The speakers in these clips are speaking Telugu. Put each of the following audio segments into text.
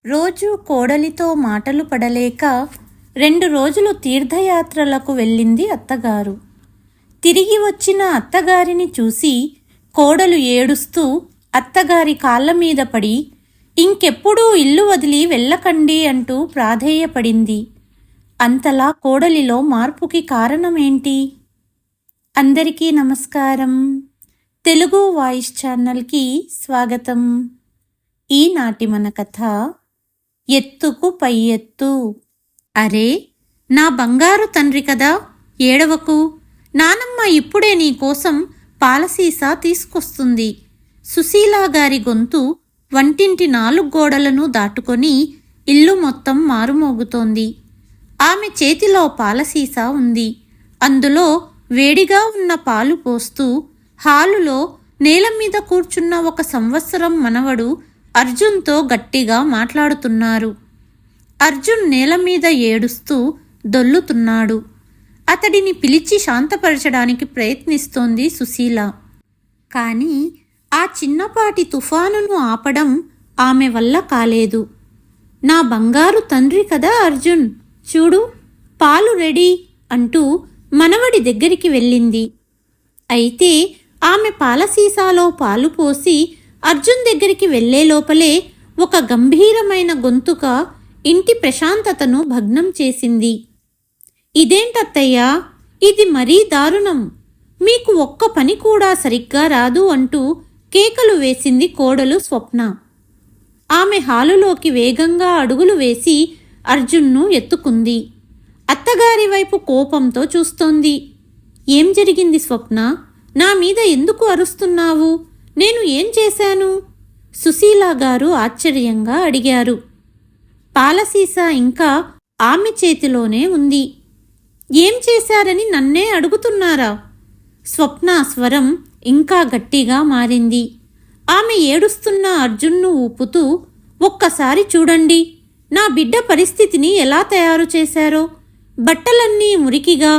రోజు కోడలితో మాటలు పడలేక 2 రోజులు తీర్థయాత్రలకు వెళ్ళింది అత్తగారు. తిరిగి వచ్చిన అత్తగారిని చూసి కోడలు ఏడుస్తూ అత్తగారి కాళ్ళ మీద పడి ఇంకెప్పుడూ ఇల్లు వదిలి వెళ్ళకండి అంటూ ప్రాధేయపడింది. అంతలా కోడలిలో మార్పుకి కారణమేంటి? అందరికీ నమస్కారం. తెలుగు వాయిస్ ఛానల్కి స్వాగతం. ఈనాటి మన కథ ఎత్తుకు పై ఎత్తు. అరే, నా బంగారు తండ్రి కదా, ఏడవకు. నానమ్మ ఇప్పుడే నీ కోసం పాలసీసా తీసుకొస్తుంది. సుశీలా గారి గొంతు వంటింటి 4 గోడలను దాటుకొని ఇల్లు మొత్తం మారుమోగుతోంది. ఆమె చేతిలో పాలసీసా ఉంది. అందులో వేడిగా ఉన్న పాలు పోస్తూ హాలులో నేల మీద కూర్చున్న 1 సంవత్సరం మనవడు అర్జున్తో గట్టిగా మాట్లాడుతున్నారు. అర్జున్ నేల మీద ఏడుస్తూ దొల్లుతున్నాడు. అతడిని పిలిచి శాంతపరచడానికి ప్రయత్నిస్తోంది సుశీల. కానీ ఆ చిన్నపాటి తుఫానును ఆపడం ఆమె వల్ల కాలేదు. నా బంగారు తండ్రి కదా అర్జున్, చూడు పాలు రెడీ అంటూ మనవడి దగ్గరికి వెళ్ళింది. అయితే ఆమె పాల సీసాలో పాలు పోసి అర్జున్ దగ్గరికి వెళ్లే లోపలే ఒక గంభీరమైన గొంతుక ఇంటి ప్రశాంతతను భగ్నం చేసింది. ఇదేంటత్తయ్యా, ఇది మరీ దారుణం. మీకు ఒక్క పని కూడా సరిగ్గా రాదు అంటూ కేకలు వేసింది కోడలు స్వప్న. ఆమె హాలులోకి వేగంగా అడుగులు వేసి అర్జున్ను ఎత్తుకుంది. అత్తగారి వైపు కోపంతో చూస్తోంది. ఏం జరిగింది స్వప్న? నా మీద ఎందుకు అరుస్తున్నావు? నేను ఏం చేశాను? సుశీలా గారు ఆశ్చర్యంగా అడిగారు. పాలసీసా ఇంకా ఆమె చేతిలోనే ఉంది. ఏం చేశారని నన్నే అడుగుతున్నారా? స్వప్న స్వరం ఇంకా గట్టిగా మారింది. ఆమె ఏడుస్తున్న అర్జున్ను ఊపుతూ, ఒక్కసారి చూడండి, నా బిడ్డ పరిస్థితిని ఎలా తయారు చేశారో. బట్టలన్నీ మురికిగా,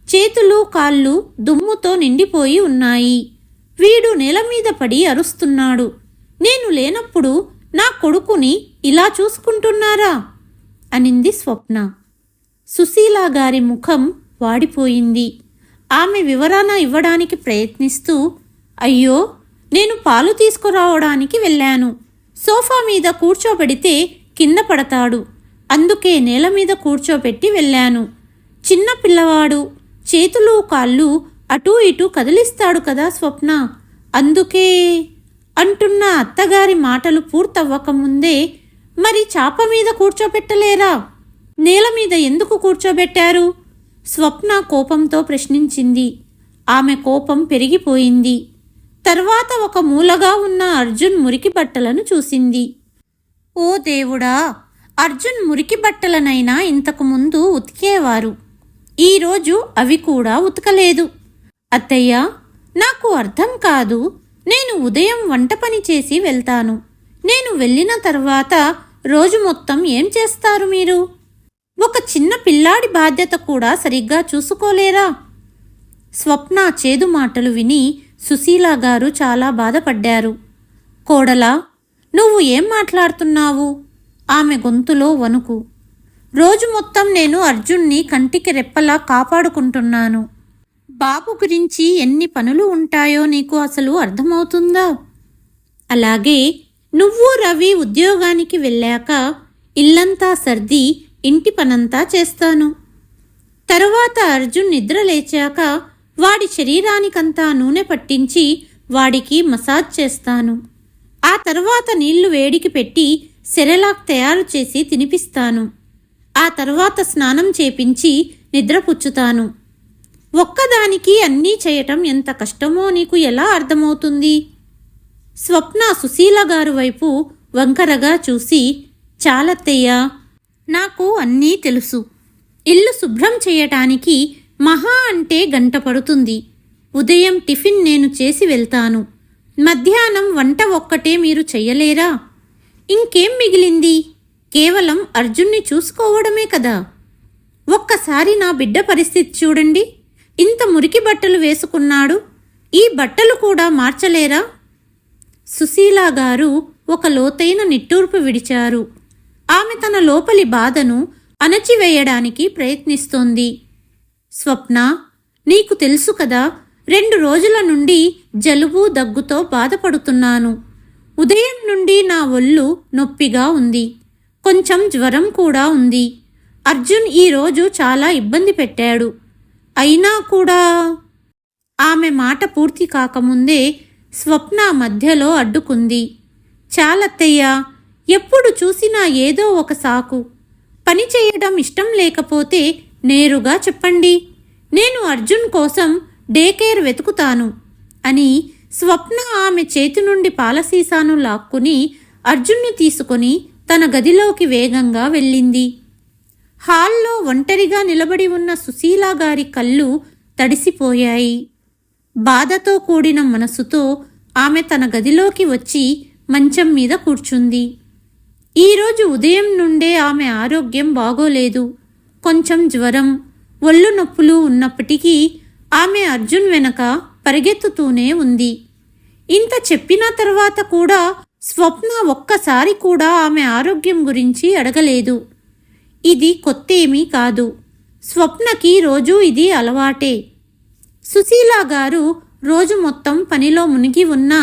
చేతులు కాళ్ళు దుమ్ముతో నిండిపోయి ఉన్నాయి. వీడు నేల మీద పడి అరుస్తున్నాడు. నేను లేనప్పుడు నా కొడుకుని ఇలా చూసుకుంటున్నారా? అనింది స్వప్న. సుశీలా గారి ముఖం వాడిపోయింది. ఆమె వివరణ ఇవ్వడానికి ప్రయత్నిస్తూ, అయ్యో, నేను పాలు తీసుకురావడానికి వెళ్ళాను. సోఫా మీద కూర్చోబెడితే కింద పడతాడు. అందుకే నేల మీద కూర్చోబెట్టి వెళ్ళాను. చిన్న పిల్లవాడు, చేతులు కాళ్ళు అటూ ఇటూ కదిలిస్తాడు కదా స్వప్న, అందుకే అంటున్న అత్తగారి మాటలు పూర్తవ్వకముందే, మరి చాప మీద కూర్చోబెట్టలేరా? నేల మీద ఎందుకు కూర్చోబెట్టారు? స్వప్న కోపంతో ప్రశ్నించింది. ఆమె కోపం పెరిగిపోయింది. తర్వాత ఒక మూలగా ఉన్న అర్జున్ మురికి బట్టలను చూసింది. ఓ దేవుడా, అర్జున్ మురికి బట్టలనైనా ఇంతకుముందు ఉతికేవారు. ఈరోజు అవి కూడా ఉతకలేదు. అత్తయ్య, నాకు అర్థం కాదు. నేను ఉదయం వంట పని చేసి వెళ్తాను. నేను వెళ్ళిన తర్వాత రోజు మొత్తం ఏం చేస్తారు మీరు? ఒక చిన్న పిల్లాడి బాధ్యత కూడా సరిగ్గా చూసుకోలేరా? స్వప్న చేదు మాటలు విని సుశీలా గారు చాలా బాధపడ్డారు. కోడలా, నువ్వు ఏం మాట్లాడుతున్నావు? ఆమె గొంతులో వణుకు. రోజు మొత్తం నేను అర్జున్ని కంటికి రెప్పలా కాపాడుకుంటున్నాను. బాబు గురించి ఎన్ని పనులు ఉంటాయో నీకు అసలు అర్థమవుతుందా? అలాగే నువ్వు రవి ఉద్యోగానికి వెళ్ళాక ఇల్లంతా సర్ది ఇంటి పనంతా చేస్తాను. తరువాత అర్జున్ నిద్ర లేచాక వాడి శరీరానికంతా నూనె పట్టించి వాడికి మసాజ్ చేస్తాను. ఆ తర్వాత నీళ్లు వేడికి పెట్టి సెరెలాక్ తయారు చేసి తినిపిస్తాను. ఆ తర్వాత స్నానం చేపించి నిద్రపుచ్చుతాను. ఒక్కదానికి అన్నీ చేయటం ఎంత కష్టమో నీకు ఎలా అర్థమవుతుంది? స్వప్న సుశీల గారు వైపు వంకరగా చూసి, చాలత్తయ్యా, నాకు అన్నీ తెలుసు. ఇల్లు శుభ్రం చేయటానికి మహా అంటే 1 గంట పడుతుంది. ఉదయం టిఫిన్ నేను చేసి వెళ్తాను. మధ్యాహ్నం వంట ఒక్కటే మీరు చెయ్యలేరా? ఇంకేం మిగిలింది? కేవలం అర్జున్ని చూసుకోవడమే కదా. ఒక్కసారి నా బిడ్డ పరిస్థితి చూడండి. ఇంత మురికి బట్టలు వేసుకున్నాడు. ఈ బట్టలు కూడా మార్చలేరా? సుశీలా గారు ఒక లోతైన నిట్టూర్పు విడిచారు. ఆమె తన లోపలి బాధను అణచివేయడానికి ప్రయత్నిస్తోంది. స్వప్న, నీకు తెలుసు కదా, 2 రోజుల నుండి జలుబు దగ్గుతో బాధపడుతున్నాను. ఉదయం నుండి నా ఒళ్ళు నొప్పిగా ఉంది. కొంచెం జ్వరం కూడా ఉంది. అర్జున్ ఈరోజు చాలా ఇబ్బంది పెట్టాడు. అయినా కూడా... ఆమె మాట పూర్తి కాకముందే స్వప్న మధ్యలో అడ్డుకుంది. చాలత్తయ్యా, ఎప్పుడు చూసినా ఏదో ఒక సాకు. పని చేయడం ఇష్టం లేకపోతే నేరుగా చెప్పండి. నేను అర్జున్ కోసం డే కేర్ వెతుకుతాను అని స్వప్న ఆమె చేతి నుండి పాలసీసాను లాక్కుని అర్జున్ను తీసుకొని తన గదిలోకి వేగంగా వెళ్ళింది. హాల్లో ఒంటరిగా నిలబడి ఉన్న సుశీలా గారి కళ్ళు తడిసిపోయాయి. బాధతో కూడిన మనసుతో ఆమె తన గదిలోకి వచ్చి మంచం మీద కూర్చుంది. ఈరోజు ఉదయం నుండే ఆమె ఆరోగ్యం బాగోలేదు. కొంచెం జ్వరం, ఒళ్ళు నొప్పులు ఉన్నప్పటికీ ఆమె అర్జున్ వెనక పరిగెత్తుతూనే ఉంది. ఇంత చెప్పిన తర్వాత కూడా స్వప్న ఒక్కసారి కూడా ఆమె ఆరోగ్యం గురించి అడగలేదు. ఇది కొత్తేమీ కాదు. స్వప్నకి రోజూ ఇది అలవాటే. సుశీలా గారు రోజు మొత్తం పనిలో మునిగి ఉన్నా,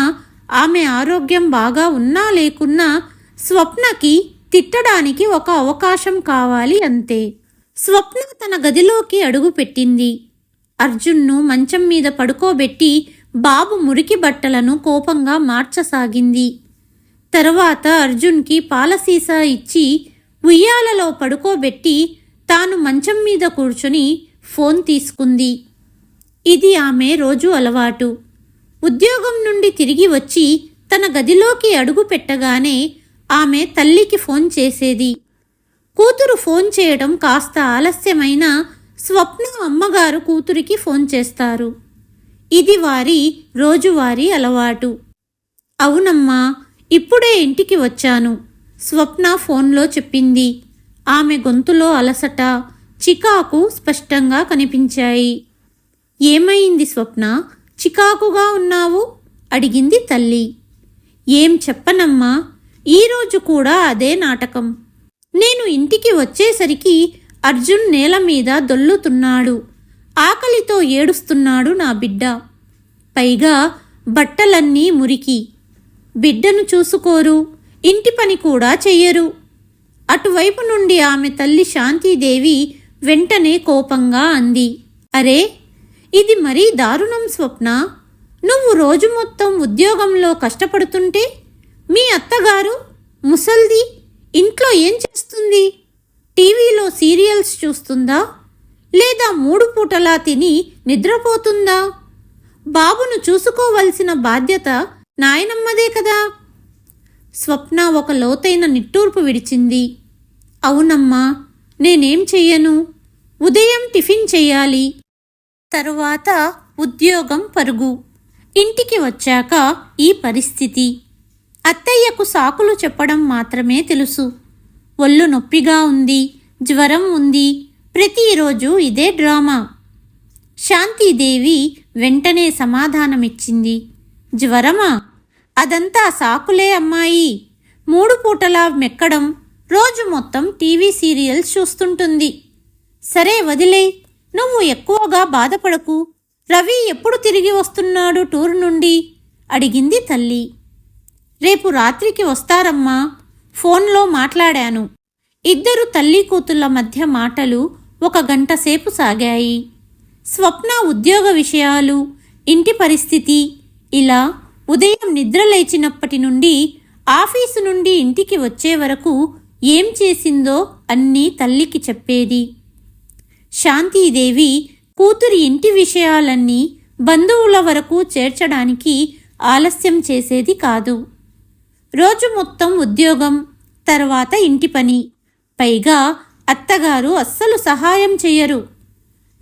ఆమె ఆరోగ్యం బాగా ఉన్నా లేకున్నా స్వప్నకి తిట్టడానికి ఒక అవకాశం కావాలి అంతే. స్వప్న తన గదిలోకి అడుగు పెట్టింది. అర్జున్ను మంచం మీద పడుకోబెట్టి బాబు మురికి బట్టలను కోపంగా మార్చసాగింది. తరువాత అర్జున్కి పాలసీసా ఇచ్చి ఉయ్యాలలో పడుకోబెట్టి తాను మంచం మీద కూర్చొని ఫోన్ తీసుకుంది. ఇది ఆమె రోజు అలవాటు. ఉద్యోగం నుండి తిరిగి వచ్చి తన గదిలోకి అడుగు పెట్టగానే ఆమె తల్లికి ఫోన్ చేసేది. కూతురు ఫోన్ చేయడం కాస్త ఆలస్యమైన స్వప్న అమ్మగారు కూతురికి ఫోన్ చేస్తారు. ఇది వారి రోజువారీ అలవాటు. అవునమ్మా, ఇప్పుడే ఇంటికి వచ్చాను, స్వప్న ఫోన్లో చెప్పింది. ఆమె గొంతులో అలసట, చికాకు స్పష్టంగా కనిపించాయి. ఏమైంది స్వప్న, చికాకుగా ఉన్నావు? అడిగింది తల్లి. ఏం చెప్పనమ్మా, ఈరోజు కూడా అదే నాటకం. నేను ఇంటికి వచ్చేసరికి అర్జున్ నేల మీద దొల్లుతున్నాడు. ఆకలితో ఏడుస్తున్నాడు నా బిడ్డ. పైగా బట్టలన్నీ మురికి. బిడ్డను చూసుకోరు, ఇంటి పని కూడా చెయ్యరు. అటువైపు నుండి ఆమె తల్లి శాంతీదేవి వెంటనే కోపంగా అంది. అరే, ఇది మరీ దారుణం స్వప్న. నువ్వు రోజు మొత్తం ఉద్యోగంలో కష్టపడుతుంటే మీ అత్తగారు ముసల్ది ఇంట్లో ఏం చేస్తుంది? టీవీలో సీరియల్స్ చూస్తుందా? లేదా 3 పూటలా తిని నిద్రపోతుందా? బాబును చూసుకోవలసిన బాధ్యత నాయనమ్మదే కదా. స్వప్న ఒక లోతైన నిట్టూర్పు విడిచింది. అవునమ్మా, నేనేం చెయ్యను? ఉదయం టిఫిన్ చెయ్యాలి, తరువాత ఉద్యోగం పరుగు, ఇంటికి వచ్చాక ఈ పరిస్థితి. అత్తయ్యకు సాకులు చెప్పడం మాత్రమే తెలుసు. ఒళ్ళు నొప్పిగా ఉంది, జ్వరం ఉంది, ప్రతిరోజు ఇదే డ్రామా. శాంతీదేవి వెంటనే సమాధానమిచ్చింది. జ్వరమా? అదంతా సాకులే అమ్మాయి. 3 పూటలా మెక్కడం, రోజు మొత్తం టీవీ సీరియల్స్ చూస్తుంటుంది. సరే వదిలే, నువ్వు ఎక్కువగా బాధపడకు. రవి ఎప్పుడు తిరిగి వస్తున్నాడు టూర్ నుండి? అడిగింది తల్లి. రేపు రాత్రికి వస్తారమ్మా, ఫోన్లో మాట్లాడాను. ఇద్దరు తల్లి కూతుళ్ల మధ్య మాటలు 1 గంట సేపు సాగాయి. స్వప్న ఉద్యోగ విషయాలు, ఇంటి పరిస్థితి, ఇలా ఉదయం నిద్ర లేచినప్పటి నుండి ఆఫీసు నుండి ఇంటికి వచ్చే వరకు ఏం చేసిందో అన్నీ తల్లికి చెప్పేది. శాంతీదేవి కూతురి ఇంటి విషయాలన్నీ బంధువుల వరకు చేర్చడానికి ఆలస్యం చేసేది కాదు. రోజు మొత్తం ఉద్యోగం, తర్వాత ఇంటి పని, పైగా అత్తగారు అస్సలు సహాయం చెయ్యరు.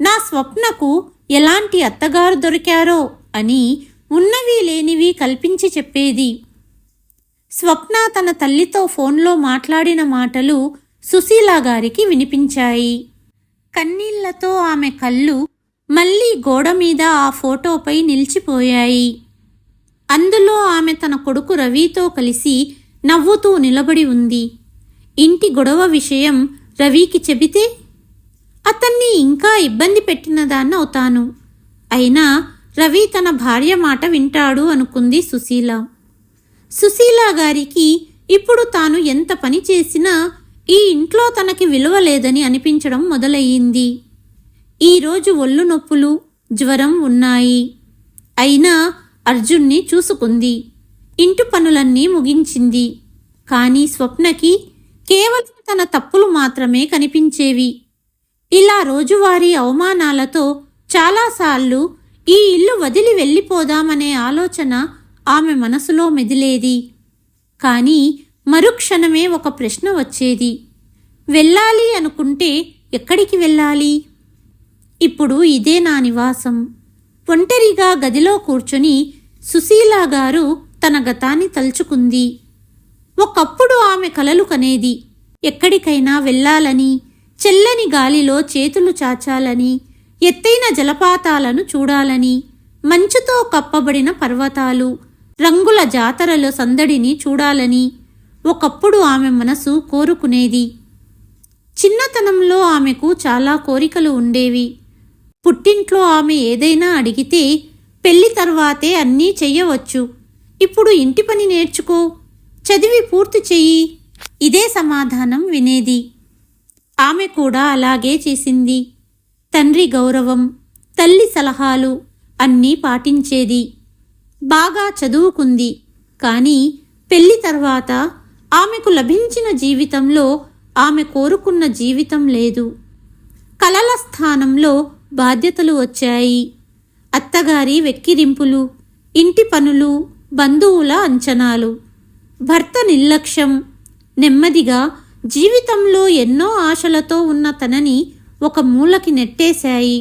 నా స్వప్నకు ఎలాంటి అత్తగారు దొరికారో అని ఉన్నవి లేనివి కల్పించి చెప్పేది. స్వప్న తన తల్లితో ఫోన్లో మాట్లాడిన మాటలు సుశీలా గారికి వినిపించాయి. కన్నీళ్లతో ఆమె కళ్ళు మళ్ళీ గోడ మీద ఆ ఫోటోపై నిలిచిపోయాయి. అందులో ఆమె తన కొడుకు రవితో కలిసి నవ్వుతూ నిలబడి ఉంది. ఇంటి గొడవ విషయం రవికి చెబితే అతన్ని ఇంకా ఇబ్బంది పెట్టినదాన్నవుతాను. అయినా రవి తన భార్య మాట వింటాడు అనుకుంది సుశీల. సుశీల గారికి ఇప్పుడు తాను ఎంత పని చేసినా ఈ ఇంట్లో తనకి విలువ లేదని అనిపించడం మొదలయ్యింది. ఈరోజు ఒళ్ళు నొప్పులు, జ్వరం ఉన్నాయి. అయినా అర్జున్ని చూసుకుంది. ఇంటి పనులన్నీ ముగించింది. కానీ స్వప్నకి కేవలం తన తప్పులు మాత్రమే కనిపించేవి. ఇలా రోజువారీ అవమానాలతో చాలాసార్లు ఈ ఇల్లు వదిలి వెళ్ళిపోదామనే ఆలోచన ఆమె మనసులో మెదిలేది. కానీ మరుక్షణమే ఒక ప్రశ్న వచ్చేది. వెళ్ళాలి అనుకుంటే ఎక్కడికి వెళ్ళాలి? ఇప్పుడు ఇదే నా నివాసం. ఒంటరిగా గదిలో కూర్చొని సుశీల గారు తన గతాన్ని తలుచుకుంది. ఒకప్పుడు ఆమె కలలు కనేది. ఎక్కడికైనా వెళ్ళాలని, చల్లని గాలిలో చేతులు చాచాలని, ఎత్తైన జలపాతాలను చూడాలని, మంచుతో కప్పబడిన పర్వతాలు, రంగుల జాతరల సందడిని చూడాలని ఒకప్పుడు ఆమె మనసు కోరుకునేది. చిన్నతనంలో ఆమెకు చాలా కోరికలు ఉండేవి. పుట్టింట్లో ఆమె ఏదైనా అడిగితే పెళ్లి తర్వాతే అన్నీ చెయ్యవచ్చు, ఇప్పుడు ఇంటి పని నేర్చుకో, చదివి పూర్తి చెయ్యి, ఇదే సమాధానం వినేది. ఆమె కూడా అలాగే చేసింది. తండ్రి గౌరవం, తల్లి సలహాలు అన్నీ పాటించేది. బాగా చదువుకుంది. కానీ పెళ్లి తర్వాత ఆమెకు లభించిన జీవితంలో ఆమె కోరుకున్న జీవితం లేదు. కలల స్థానంలో బాధ్యతలు వచ్చాయి. అత్తగారి వెక్కిరింపులు, ఇంటి పనులు, బంధువుల అంచనాలు, భర్త నిర్లక్ష్యం నెమ్మదిగా జీవితంలో ఎన్నో ఆశలతో ఉన్న తనని ఒక మూలకి నెట్టేశాయి.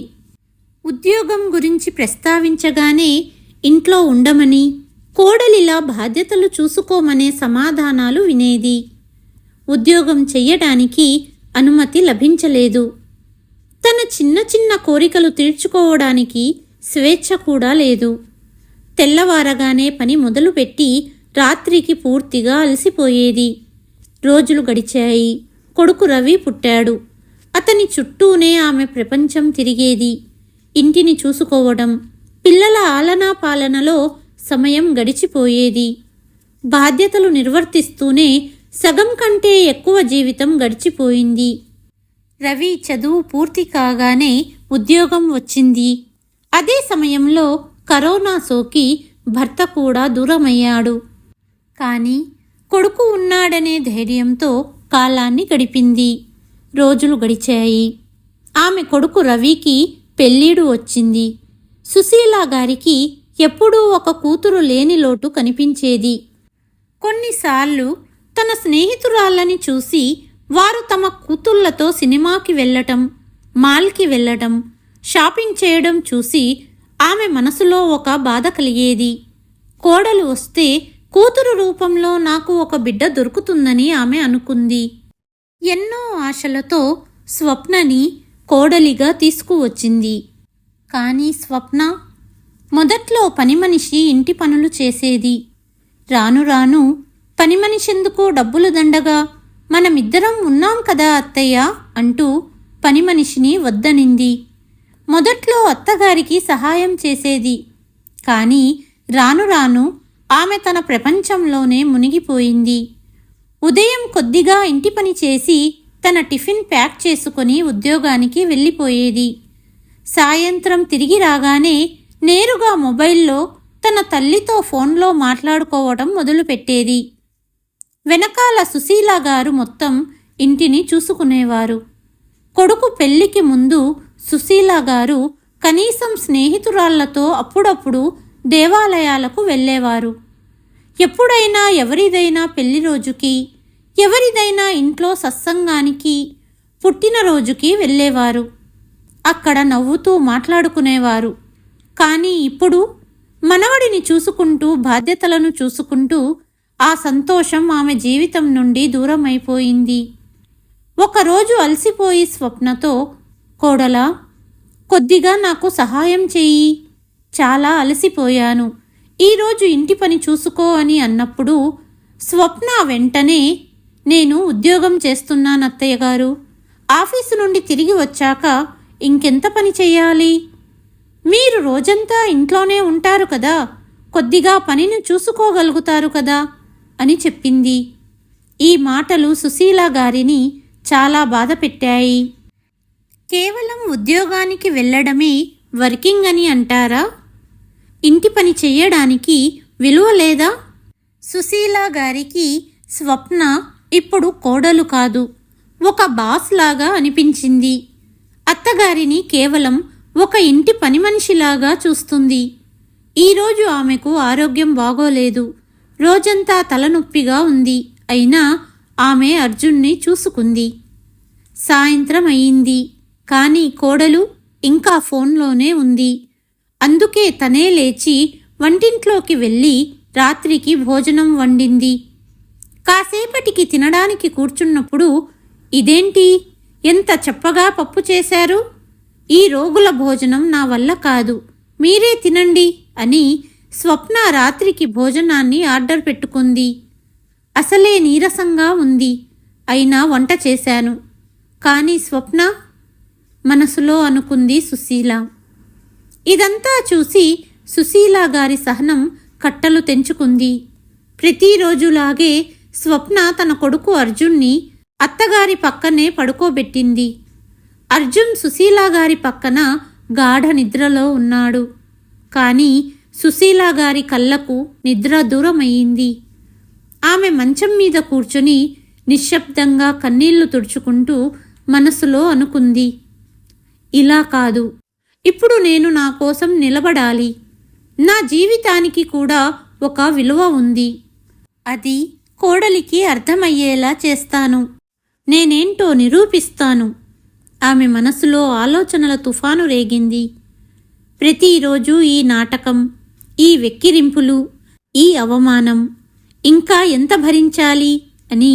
ఉద్యోగం గురించి ప్రస్తావించగానే ఇంట్లో ఉండమని, కోడలిలా బాధ్యతలు చూసుకోమనే సమాధానాలు వినేది. ఉద్యోగం చెయ్యడానికి అనుమతి లభించలేదు. తన చిన్న చిన్న కోరికలు తీర్చుకోవడానికి స్వేచ్ఛ కూడా లేదు. తెల్లవారగానే పని మొదలుపెట్టి రాత్రికి పూర్తిగా అలసిపోయేది. రోజులు గడిచాయి. కొడుకు రవి పుట్టాడు. అతని చుట్టూనే ఆమె ప్రపంచం తిరిగేది. ఇంటిని చూసుకోవడం, పిల్లల ఆలనా పాలనలో సమయం గడిచిపోయేది. బాధ్యతలు నిర్వర్తిస్తూనే సగం కంటే ఎక్కువ జీవితం గడిచిపోయింది. రవి చదువు పూర్తి కాగానే ఉద్యోగం వచ్చింది. అదే సమయంలో కరోనా సోకి భర్త కూడా దూరమయ్యాడు. కానీ కొడుకు ఉన్నాడనే ధైర్యంతో కాలాన్ని గడిపింది. రోజులు గడిచాయి. ఆమె కొడుకు రవికి పెళ్ళీడు వచ్చింది. సుశీల గారికి ఎప్పుడూ ఒక కూతురు లేని లోటు కనిపించేది. కొన్నిసార్లు తన స్నేహితురాళ్ళని చూసి వారు తమ కూతుళ్లతో సినిమాకి వెళ్ళటం, మాల్కి వెళ్ళటం, షాపింగ్ చేయడం చూసి ఆమె మనసులో ఒక బాధ కలిగేది. కోడలు వస్తే కూతురు రూపంలో నాకు ఒక బిడ్డ దొరుకుతుందని ఆమె అనుకుంది. ఎన్నో ఆశలతో స్వప్నని కోడలిగా తీసుకువచ్చింది. కానీ స్వప్న మొదట్లో పని మనిషి ఇంటి పనులు చేసేది. రాను రాను పని మనిషెందుకు డబ్బులు దండగా, మనమిద్దరం ఉన్నాం కదా అత్తయ్య అంటూ పని మనిషిని వద్దనింది. మొదట్లో అత్తగారికి సహాయం చేసేది. కానీ రాను రాను ఆమె తన ప్రపంచంలోనే మునిగిపోయింది. ఉదయం కొద్దిగా ఇంటి పని చేసి తన టిఫిన్ ప్యాక్ చేసుకొని ఉద్యోగానికి వెళ్ళిపోయేది. సాయంత్రం తిరిగి రాగానే నేరుగా మొబైల్లో తన తల్లితో ఫోన్లో మాట్లాడుకోవడం మొదలుపెట్టేది. వెనకాల సుశీల గారు మొత్తం ఇంటిని చూసుకునేవారు. కొడుకు పెళ్లికి ముందు సుశీల గారు కనీసం స్నేహితురాళ్లతో అప్పుడప్పుడు దేవాలయాలకు వెళ్ళేవారు. ఎప్పుడైనా ఎవరిదైనా పెళ్లి రోజుకి, ఎవరిదైనా ఇంట్లో సత్సంగానికి, పుట్టినరోజుకి వెళ్ళేవారు. అక్కడ నవ్వుతూ మాట్లాడుకునేవారు. కానీ ఇప్పుడు మనవడిని చూసుకుంటూ, బాధ్యతలను చూసుకుంటూ ఆ సంతోషం ఆమె జీవితం నుండి దూరమైపోయింది. ఒకరోజు అలసిపోయి స్వప్నతో, కోడలా, కొద్దిగా నాకు సహాయం చెయ్యి, చాలా అలసిపోయాను, ఈరోజు ఇంటి పని చూసుకో అని అన్నప్పుడు స్వప్న వెంటనే, నేను ఉద్యోగం చేస్తున్నాను అత్తయ్య గారు. ఆఫీసు నుండి తిరిగి వచ్చాక ఇంకెంత పని చెయ్యాలి? మీరు రోజంతా ఇంట్లోనే ఉంటారు కదా, కొద్దిగా పనిని చూసుకోగలుగుతారు కదా అని చెప్పింది. ఈ మాటలు సుశీల గారిని చాలా బాధ పెట్టాయి. కేవలం ఉద్యోగానికి వెళ్ళడమే వర్కింగ్ అని అంటారా? ఇంటి పని చెయ్యడానికి విలువ లేదా? సుశీల గారికి స్వప్న ఇప్పుడు కోడలు కాదు, ఒక బాస్ లాగా అనిపించింది. అత్తగారిని కేవలం ఒక ఇంటి పని మనిషిలాగా చూస్తుంది. ఈరోజు ఆమెకు ఆరోగ్యం బాగోలేదు, రోజంతా తలనొప్పిగా ఉంది. అయినా ఆమె అర్జున్ని చూసుకుంది. సాయంత్రం అయింది, కానీ కోడలు ఇంకా ఫోన్లోనే ఉంది. అందుకే తనే లేచి వంటింట్లోకి వెళ్ళి రాత్రికి భోజనం వండింది. కాసేపటికి తినడానికి కూర్చున్నప్పుడు, ఇదేంటి ఎంత చప్పగా పప్పు చేశారు? ఈ రోగుల భోజనం నా వల్ల కాదు, మీరే తినండి అని స్వప్న రాత్రికి భోజనాన్ని ఆర్డర్ పెట్టుకుంది. అసలే నీరసంగా ఉంది, అయినా వంట చేశాను. కానీ స్వప్న మనసులో అనుకుంది సుశీల. ఇదంతా చూసి సుశీల గారి సహనం కట్టలు తెంచుకుంది. ప్రతిరోజులాగే స్వప్న తన కొడుకు అర్జున్ని అత్తగారి పక్కనే పడుకోబెట్టింది. అర్జున్ సుశీల గారి పక్కన గాఢ నిద్రలో ఉన్నాడు. కానీ సుశీల గారి కళ్ళకు నిద్ర దూరమయ్యింది. ఆమె మంచం మీద కూర్చుని నిశ్శబ్దంగా కన్నీళ్లు తుడుచుకుంటూ మనసులో అనుకుంది, ఇలా కాదు, ఇప్పుడు నేను నా కోసం నిలబడాలి. నా జీవితానికి కూడా ఒక విలువ ఉంది. అది కోడలికి అర్థమయ్యేలా చేస్తాను. నేనేంటో నిరూపిస్తాను. ఆమె మనసులో ఆలోచనల తుఫాను రేగింది. ప్రతిరోజు ఈ నాటకం, ఈ వెక్కిరింపులు, ఈ అవమానం ఇంకా ఎంత భరించాలి అని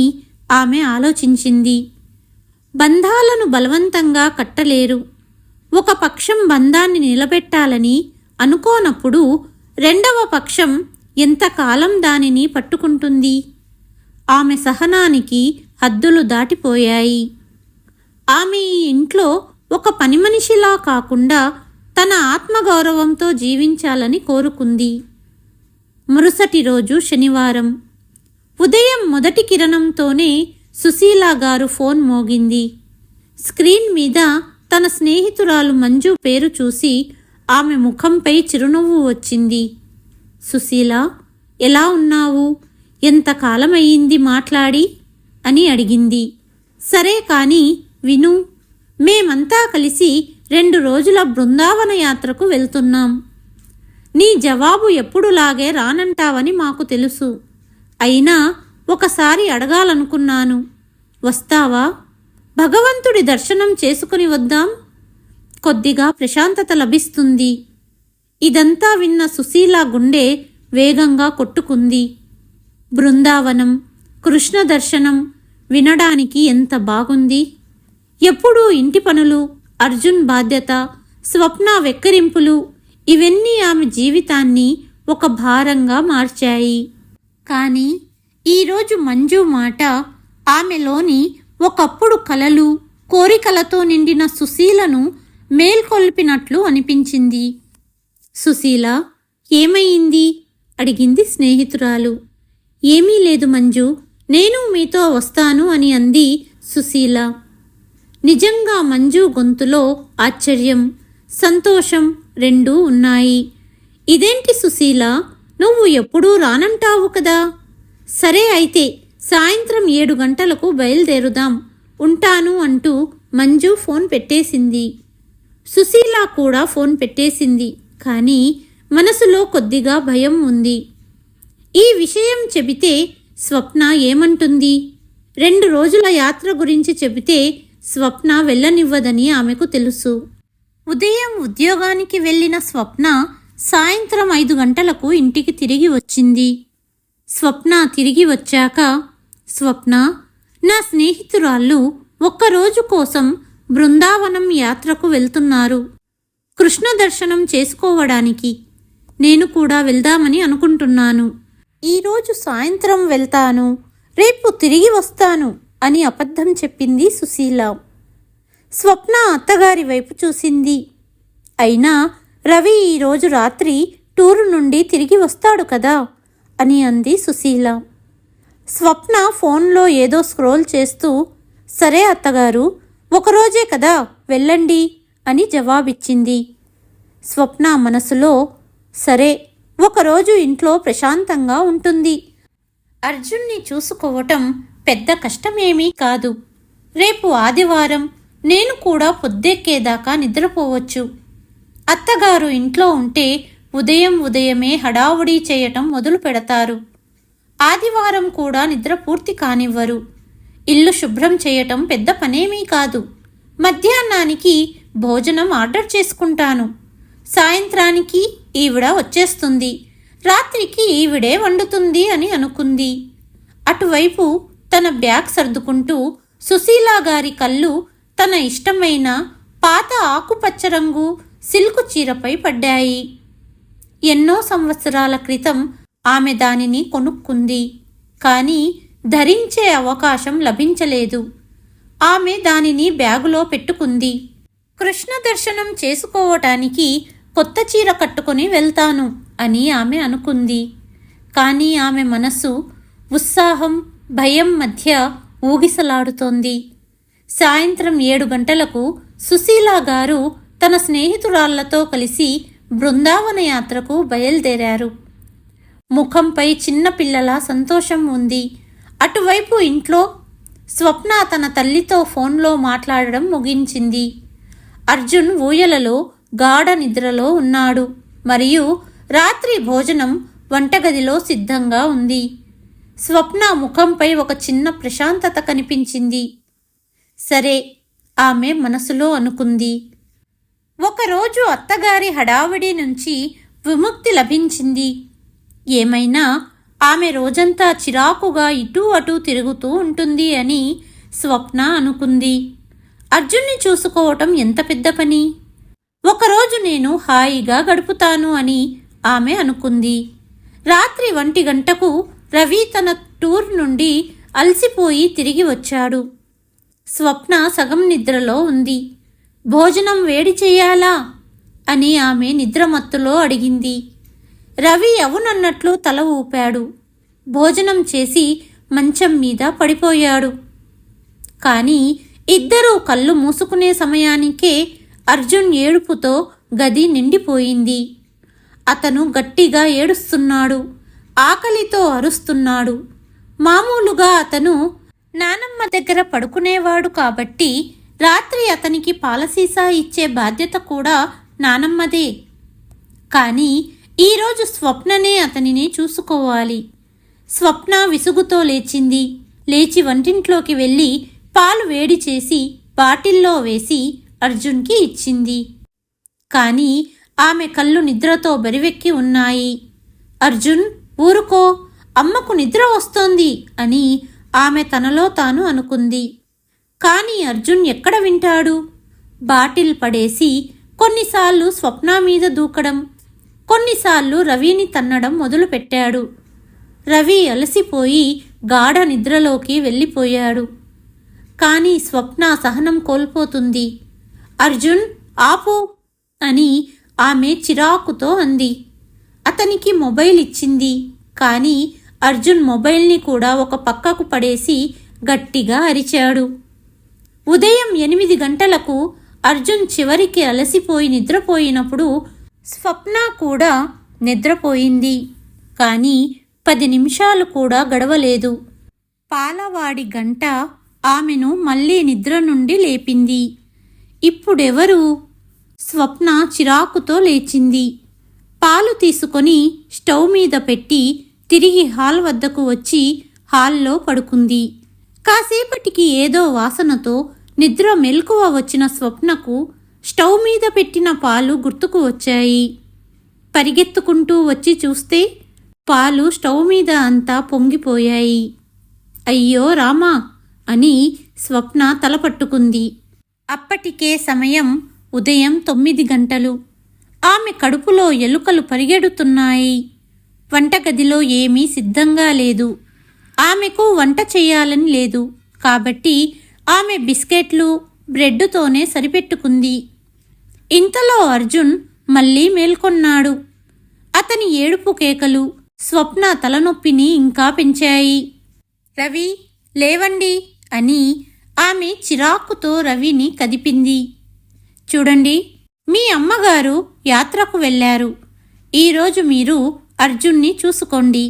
ఆమె ఆలోచించింది. బంధాలను బలవంతంగా కట్టలేరు. ఒక పక్షం బంధాన్ని నిలబెట్టాలని అనుకోనప్పుడు రెండవ పక్షం ఎంతకాలం దానిని పట్టుకుంటుంది? ఆమె సహనానికి హద్దులు దాటిపోయాయి. ఆమె ఈ ఇంట్లో ఒక పనిమనిషిలా కాకుండా తన ఆత్మగౌరవంతో జీవించాలని కోరుకుంది. మరుసటి రోజు శనివారం ఉదయం మొదటి కిరణంతోనే సుశీల గారు ఫోన్ మోగింది. స్క్రీన్ మీద తన స్నేహితురాలు మంజు పేరు చూసి ఆమె ముఖంపై చిరునవ్వు వచ్చింది. సుశీల, ఎలా ఉన్నావు? ఎంతకాలమయ్యింది మాట్లాడి అని అడిగింది. సరే కానీ విను, మేమంతా కలిసి 2 రోజుల బృందావన యాత్రకు వెళ్తున్నాం. నీ జవాబు ఎప్పుడులాగే రానంటావని మాకు తెలుసు. అయినా ఒకసారి అడగాలనుకున్నాను, వస్తావా? భగవంతుడి దర్శనం చేసుకుని వద్దాం, కొద్దిగా ప్రశాంతత లభిస్తుంది. ఇదంతా విన్న సుశీల గుండె వేగంగా కొట్టుకుంది. బృందావనం, కృష్ణ దర్శనం వినడానికి ఎంత బాగుంది. ఎప్పుడూ ఇంటి పనులు, అర్జున్ బాధ్యత, స్వప్న వెక్కిరింపులు ఇవన్నీ ఆమె జీవితాన్ని ఒక భారంగా మార్చాయి. కానీ ఈరోజు మంజు మాట ఆమెలోని ఒకప్పుడు కలలు, కోరికలతో నిండిన సుశీలను మేల్కొల్పినట్లు అనిపించింది. సుశీల, ఏమయ్యింది? అడిగింది స్నేహితురాలు. ఏమీ లేదు మంజు, నేను మీతో వస్తాను అని అంది సుశీల. నిజంగా మంజు గొంతులో ఆశ్చర్యం, సంతోషం రెండూ ఉన్నాయి. ఇదేంటి సుశీల, నువ్వు ఎప్పుడూ రానంటావు కదా? సరే అయితే సాయంత్రం 7 గంటలకు బయలుదేరుదాం, ఉంటాను అంటూ మంజు ఫోన్ పెట్టేసింది. సుశీల కూడా ఫోన్ పెట్టేసింది. కానీ మనసులో కొద్దిగా భయం ఉంది. ఈ విషయం చెబితే స్వప్న ఏమంటుంది? 2 రోజుల యాత్ర గురించి చెబితే స్వప్న వెళ్ళనివ్వదని ఆమెకు తెలుసు. ఉదయం ఉద్యోగానికి వెళ్ళిన స్వప్న సాయంత్రం 5 గంటలకు ఇంటికి తిరిగి వచ్చింది. స్వప్న తిరిగి వచ్చాక, స్వప్న, నా స్నేహితురాళ్ళు ఒక్కరోజు కోసం బృందావనం యాత్రకు వెళ్తున్నారు, కృష్ణ దర్శనం చేసుకోవడానికి. నేను కూడా వెళ్దామని అనుకుంటున్నాను. ఈరోజు సాయంత్రం వెళ్తాను, రేపు తిరిగి వస్తాను అని అబద్ధం చెప్పింది సుశీల. స్వప్న అత్తగారి వైపు చూసింది. అయినా రవి ఈరోజు రాత్రి టూరు నుండి తిరిగి వస్తాడు కదా అని అంది సుశీల. స్వప్న ఫోన్లో ఏదో స్క్రోల్ చేస్తూ, సరే అత్తగారు, ఒకరోజే కదా, వెళ్ళండి అని జవాబిచ్చింది. స్వప్న మనసులో, సరే, ఒకరోజు ఇంట్లో ప్రశాంతంగా ఉంటుంది. అర్జున్ని చూసుకోవటం పెద్ద కష్టమేమీ కాదు. రేపు ఆదివారం, నేను కూడా పొద్దెక్కేదాకా నిద్రపోవచ్చు. అత్తగారు ఇంట్లో ఉంటే ఉదయమే హడావుడి చేయటం మొదలు పెడతారు. ఆదివారం కూడా నిద్ర పూర్తి కానివ్వరు. ఇల్లు శుభ్రం చేయటం పెద్ద పనేమీ కాదు. మధ్యాహ్నానికి భోజనం ఆర్డర్ చేసుకుంటాను. సాయంత్రానికి ఈవిడ వచ్చేస్తుంది. రాత్రికి ఈవిడే వండుతుంది అని అనుకుంది. అటువైపు తన బ్యాగ్ సర్దుకుంటూ సుశీలా గారి కళ్ళు తన ఇష్టమైన పాత ఆకుపచ్చ రంగు సిల్కు చీరపై పడ్డాయి. ఎన్నో సంవత్సరాల క్రితం ఆమె దానిని కొనుక్కుంది. కానీ ధరించే అవకాశం లభించలేదు. ఆమె దానిని బ్యాగులో పెట్టుకుంది. కృష్ణ దర్శనం చేసుకోవటానికి కొత్త చీర కట్టుకొని వెళ్తాను అని ఆమె అనుకుంది. కానీ ఆమె మనసు ఉత్సాహం, భయం మధ్య ఊగిసలాడుతోంది. సాయంత్రం 7 గంటలకు సుశీలా గారు తన స్నేహితురాళ్లతో కలిసి బృందావన యాత్రకు బయలుదేరారు. ముఖంపై చిన్నపిల్లల సంతోషం ఉంది. అటువైపు ఇంట్లో స్వప్న తన తల్లితో ఫోన్లో మాట్లాడడం ముగించింది. అర్జున్ ఊయలలో గాఢ నిద్రలో ఉన్నాడు. మరియు రాత్రి భోజనం వంటగదిలో సిద్ధంగా ఉంది. స్వప్న ముఖంపై ఒక చిన్న ప్రశాంతత కనిపించింది. సరే, ఆమె మనసులో అనుకుంది. ఒకరోజు అత్తగారి హడావిడి నుంచి విముక్తి లభించింది. ఏమైనా ఆమె రోజంతా చిరాకుగా ఇటూ అటూ తిరుగుతూ ఉంటుంది అని స్వప్న అనుకుంది. అర్జున్ని చూసుకోవటం ఎంత పెద్ద పని. ఒకరోజు నేను హాయిగా గడుపుతాను అని ఆమె అనుకుంది. రాత్రి 1 గంటకు రవి తన టూర్ నుండి అలసిపోయి తిరిగి వచ్చాడు. స్వప్న సగం నిద్రలో ఉంది. భోజనం వేడి చేయాలా అని ఆమె నిద్రమత్తులో అడిగింది. రవి అవునన్నట్లు తల ఊపాడు. భోజనం చేసి మంచం మీద పడిపోయాడు. కానీ ఇద్దరూ కళ్ళు మూసుకునే సమయానికే అర్జున్ ఏడుపుతో గది నిండిపోయింది. అతను గట్టిగా ఏడుస్తున్నాడు. ఆకలితో అరుస్తున్నాడు. మామూలుగా అతను నానమ్మ దగ్గర పడుకునేవాడు కాబట్టి రాత్రి అతనికి పాలసీసా ఇచ్చే బాధ్యత కూడా నానమ్మదే. కానీ ఈరోజు స్వప్ననే అతనిని చూసుకోవాలి. స్వప్న విసుగుతో లేచింది. లేచి వంటింట్లోకి వెళ్ళి పాలు వేడి చేసి బాటిల్లో వేసి అర్జున్కి ఇచ్చింది. కానీ ఆమె కళ్ళు నిద్రతో బరివెక్కి ఉన్నాయి. అర్జున్, ఊరుకో, అమ్మకు నిద్ర వస్తోంది అని ఆమె తనలో తాను అనుకుంది. కానీ అర్జున్ ఎక్కడ వింటాడు? బాటిల్ పడేసి కొన్నిసార్లు స్వప్న మీద దూకడం, కొన్నిసార్లు రవిని తన్నడం మొదలుపెట్టాడు. రవి అలసిపోయి గాఢ నిద్రలోకి వెళ్ళిపోయాడు. కానీ స్వప్న సహనం కోల్పోతుంది. అర్జున్, ఆపు అని ఆమె చిరాకుతో అంది. అతనికి మొబైల్ ఇచ్చింది. కానీ అర్జున్ మొబైల్ని కూడా ఒక పక్కకు పడేసి గట్టిగా అరిచాడు. ఉదయం 8 గంటలకు అర్జున్ చివరికి అలసిపోయి నిద్రపోయినప్పుడు స్వప్న కూడా నిద్రపోయింది. కానీ 10 నిమిషాలు కూడా గడవలేదు. పాలవాడి గంట ఆమెను మళ్ళీ నిద్ర నుండి లేపింది. ఇప్పుడెవరు? స్వప్న చిరాకుతో లేచింది. పాలు తీసుకొని స్టవ్ మీద పెట్టి తిరిగి హాల్ వద్దకు వచ్చి హాల్లో పడుకుంది. కాసేపటికి ఏదో వాసనతో నిద్ర మెలకువ వచ్చిన స్వప్నకు స్టవ్ మీద పెట్టిన పాలు గుర్తుకు వచ్చాయి. పరిగెత్తుకుంటూ వచ్చి చూస్తే పాలు స్టవ్ మీద అంతా పొంగిపోయాయి. అయ్యో రామా అని స్వప్న తలపట్టుకుంది. అప్పటికే సమయం ఉదయం 9 గంటలు. ఆమె కడుపులో ఎలుకలు పరిగెడుతున్నాయి. వంటగదిలో ఏమీ సిద్ధంగా లేదు. ఆమెకు వంట చేయాలని లేదు కాబట్టి ఆమె బిస్కెట్లు బ్రెడ్డుతోనే సరిపెట్టుకుంది. ఇంతలో అర్జున్ మళ్ళీ మేల్కొన్నాడు. అతని ఏడుపు కేకలు స్వప్న తలనొప్పిని ఇంకా పెంచాయి. రవి, లేవండి అని ఆమె చిరాకుతో రవిని కదిపింది. చూడండి, మీ అమ్మగారు యాత్రకు వెళ్ళారు. ఈరోజు మీరు అర్జున్ని చూసుకోండి.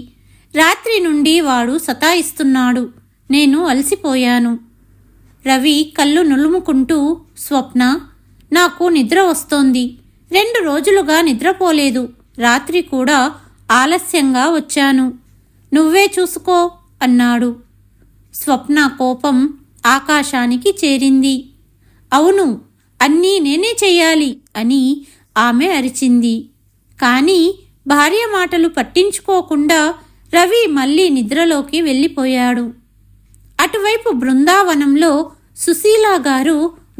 రాత్రి నుండి వాడు సతాయిస్తున్నాడు. నేను అలసిపోయాను. రవి కళ్ళు నులుముకుంటూ, స్వప్న, నాకు నిద్ర వస్తోంది. 2 రోజులుగా నిద్రపోలేదు. రాత్రి కూడా ఆలస్యంగా వచ్చాను. నువ్వే చూసుకో అన్నాడు. స్వప్న కోపం ఆకాశానికి చేరింది. అవును, అన్నీ నేనే చెయ్యాలి అని ఆమె అరిచింది. కానీ భార్య మాటలు పట్టించుకోకుండా రవి మళ్ళీ నిద్రలోకి వెళ్ళిపోయాడు. అటువైపు బృందావనంలో సుశీలా గారు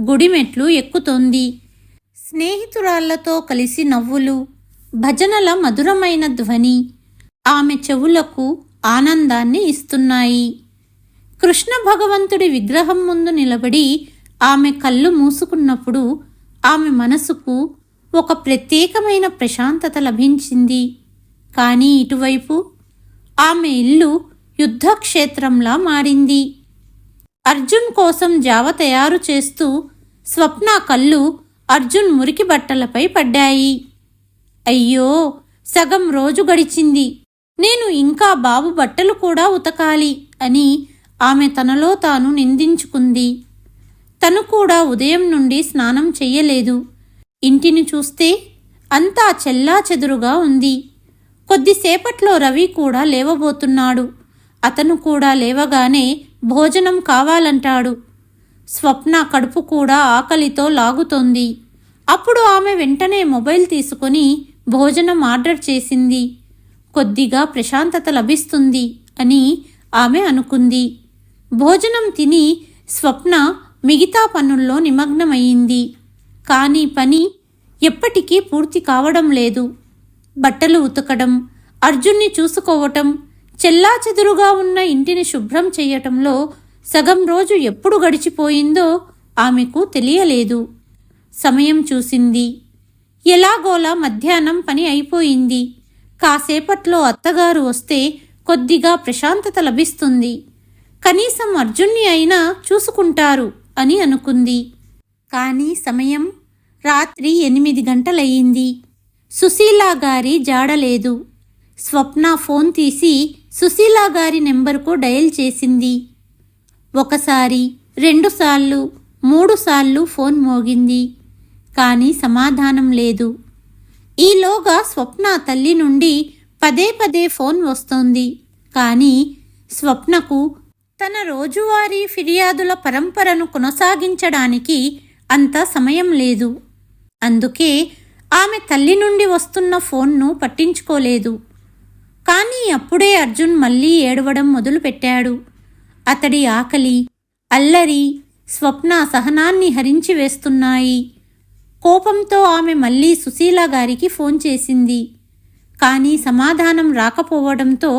గుడిమెట్లు ఎక్కుతోంది. స్నేహితురాళ్లతో కలిసి నవ్వులు, భజనల మధురమైన ధ్వని ఆమె చెవులకు ఆనందాన్ని ఇస్తున్నాయి. కృష్ణ భగవంతుడి విగ్రహం ముందు నిలబడి ఆమె కళ్ళు మూసుకున్నప్పుడు ఆమె మనసుకు ఒక ప్రత్యేకమైన ప్రశాంతత లభించింది. కానీ ఇటువైపు ఆమె ఇల్లు యుద్ధక్షేత్రంలా మారింది. అర్జున్ కోసం జావ తయారు చేస్తూ స్వప్న కళ్ళు అర్జున్ మురికి బట్టలపై పడ్డాయి. అయ్యో, సగం రోజు గడిచింది. నేను ఇంకా బాబు బట్టలు కూడా ఉతకాలి అని ఆమె తనలో తాను నిందించుకుంది. తను కూడా ఉదయం నుండి స్నానం చెయ్యలేదు. ఇంటిని చూస్తే అంతా చెల్లాచెదురుగా ఉంది. కొద్దిసేపట్లో రవి కూడా లేవబోతున్నాడు. అతను కూడా లేవగానే భోజనం కావాలంటాడు. స్వప్న కడుపు కూడా ఆకలితో లాగుతోంది. అప్పుడు ఆమె వెంటనే మొబైల్ తీసుకొని భోజనం ఆర్డర్ చేసింది. కొద్దిగా ప్రశాంతత లభిస్తుంది అని ఆమె అనుకుంది. భోజనం తిని స్వప్న మిగతా పనుల్లో నిమగ్నమయ్యింది. కానీ పని ఎప్పటికీ పూర్తి కావడం లేదు. బట్టలు ఉతకడం, అర్జున్ని చూసుకోవటం, చెల్లాచెదురుగా ఉన్న ఇంటిని శుభ్రం చెయ్యటంలో సగం రోజు ఎప్పుడు గడిచిపోయిందో ఆమెకు తెలియలేదు. సమయం చూసింది. ఎలాగోలా మధ్యాహ్నం పని అయిపోయింది. కాసేపట్లో అత్తగారు వస్తే కొద్దిగా ప్రశాంతత లభిస్తుంది. కనీసం అర్జున్ని అయినా చూసుకుంటారు అని అనుకుంది. కానీ సమయం రాత్రి 8 గంటలయ్యింది. సుశీలా గారి జాడలేదు. స్వప్న ఫోన్ తీసి సుశీలా గారి నెంబరుకు డయల్ చేసింది. ఒకసారి, 2 సార్లు, 3 సార్లు ఫోన్ మోగింది. కానీ సమాధానం లేదు. ఈలోగా స్వప్న తల్లి నుండి పదే ఫోన్ వస్తోంది. కానీ స్వప్నకు తన రోజువారీ ఫిర్యాదుల పరంపరను కొనసాగించడానికి అంత సమయం లేదు. అందుకే ఆమె తల్లి నుండి వస్తున్న ఫోన్ను పట్టించుకోలేదు. కానీ అప్పుడే అర్జున్ మళ్ళీ ఏడవడం మొదలుపెట్టాడు. అతడి ఆకలి, అల్లరి స్వప్న సహనాన్ని హరించి వేస్తున్నాయి. కోపంతో ఆమె మళ్ళీ సుశీలా గారికి ఫోన్ చేసింది. కానీ సమాధానం రాకపోవడంతో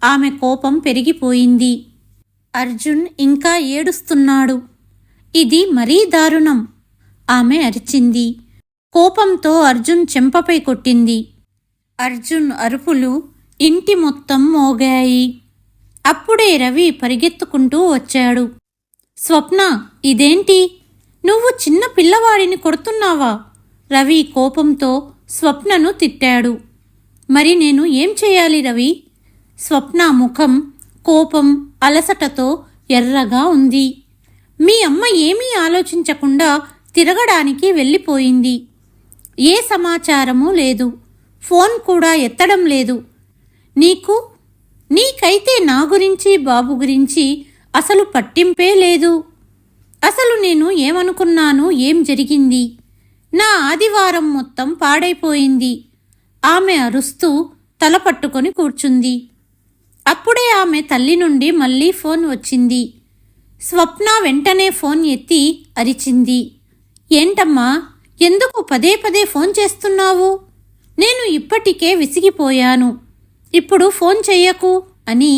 ఆమె కోపం పెరిగిపోయింది. అర్జున్ ఇంకా ఏడుస్తున్నాడు. ఇది మరీ దారుణం, ఆమె అరిచింది. కోపంతో అర్జున్ చెంపపై కొట్టింది. అర్జున్ అరుపులు ఇంటి మొత్తం మోగాయి. అప్పుడే రవి పరిగెత్తుకుంటూ వచ్చాడు. స్వప్న, ఇదేంటి? నువ్వు చిన్న పిల్లవాడిని కొడుతున్నావా? రవి కోపంతో స్వప్నను తిట్టాడు. మరి నేను ఏం చేయాలి రవి? స్వప్న ముఖం కోపం, అలసటతో ఎర్రగా ఉంది. మీ అమ్మ ఏమీ ఆలోచించకుండా తిరగడానికి వెళ్ళిపోయింది. ఏ సమాచారమూ లేదు. ఫోన్ కూడా ఎత్తడం లేదు. నీకైతే నా గురించి బాబు గురించి అసలు పట్టింపే లేదు. అసలు నేను ఏమనుకున్నాను, ఏం జరిగింది? నా ఆదివారం మొత్తం పాడైపోయింది. ఆమె అరుస్తూ తల పట్టుకొని కూర్చుంది. అప్పుడే ఆమె తల్లి నుండి మళ్ళీ ఫోన్ వచ్చింది. స్వప్న వెంటనే ఫోన్ ఎత్తి అరిచింది. ఏంటమ్మా, ఎందుకు పదే ఫోన్ చేస్తున్నావు? నేను ఇప్పటికే విసిగిపోయాను. ఇప్పుడు ఫోన్ చెయ్యకు అని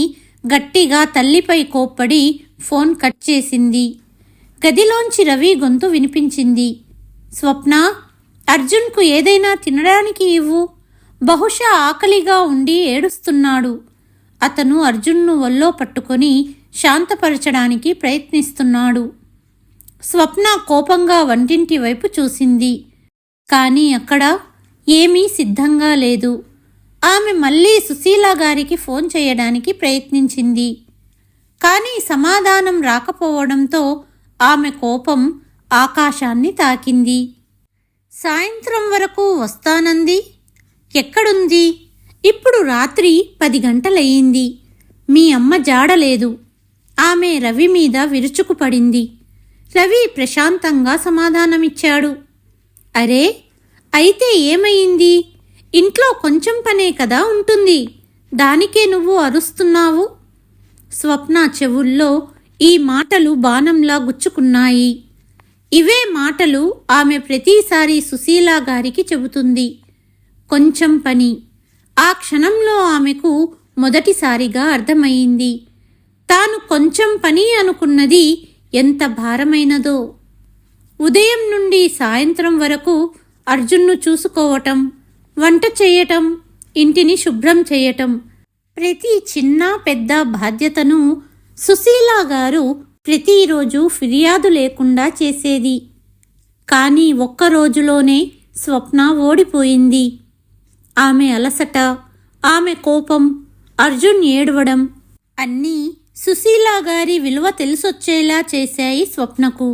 గట్టిగా తల్లిపై కోప్పడి ఫోన్ కట్ చేసింది. గదిలోంచి రవి గొంతు వినిపించింది. స్వప్న, అర్జున్కు ఏదైనా తినడానికి ఇవ్వు. బహుశా ఆకలిగా ఉండి ఏడుస్తున్నాడు. అతను అర్జున్ను ఒళ్ళో పట్టుకొని శాంతపరచడానికి ప్రయత్నిస్తున్నాడు. స్వప్న కోపంగా వంటింటి వైపు చూసింది. కానీ అక్కడ ఏమీ సిద్ధంగా లేదు. ఆమె మళ్ళీ సుశీల గారికి ఫోన్ చేయడానికి ప్రయత్నించింది. కానీ సమాధానం రాకపోవడంతో ఆమె కోపం ఆకాశాన్ని తాకింది. సాయంత్రం వరకు వస్తానంది. ఎక్కడుంది? ఇప్పుడు రాత్రి 10 గంటలయ్యింది. మీ అమ్మ జాడలేదు. ఆమె రవి మీద విరుచుకుపడింది. రవి ప్రశాంతంగా సమాధానమిచ్చాడు. అరే, అయితే ఏమయ్యింది? ఇంట్లో కొంచెం పనే కదా ఉంటుంది. దానికే నువ్వు అరుస్తున్నావు. స్వప్న చెవుల్లో ఈ మాటలు బాణంలా గుచ్చుకున్నాయి. ఇవే మాటలు ఆమె ప్రతిసారి సుశీల గారికి చెబుతుంది. కొంచెం పని. ఆ క్షణంలో ఆమెకు మొదటిసారిగా అర్థమయ్యింది. తాను కొంచెం పని అనుకున్నది ఎంత భారమైనదో. ఉదయం నుండి సాయంత్రం వరకు అర్జున్ను చూసుకోవటం, వంట చేయటం, ఇంటిని శుభ్రం చేయటం, ప్రతి చిన్న పెద్ద బాధ్యతను సుశీల గారు ప్రతిరోజు ఫిర్యాదు లేకుండా చేసేది. కానీ ఒక్కరోజులోనే స్వప్న ఓడిపోయింది. ఆమె అలసట, ఆమె కోపం, అర్జున్ ఏడవడం అన్నీ సుశీల గారి విలువ తెలిసొచ్చేలా చేశాయి స్వప్నకు.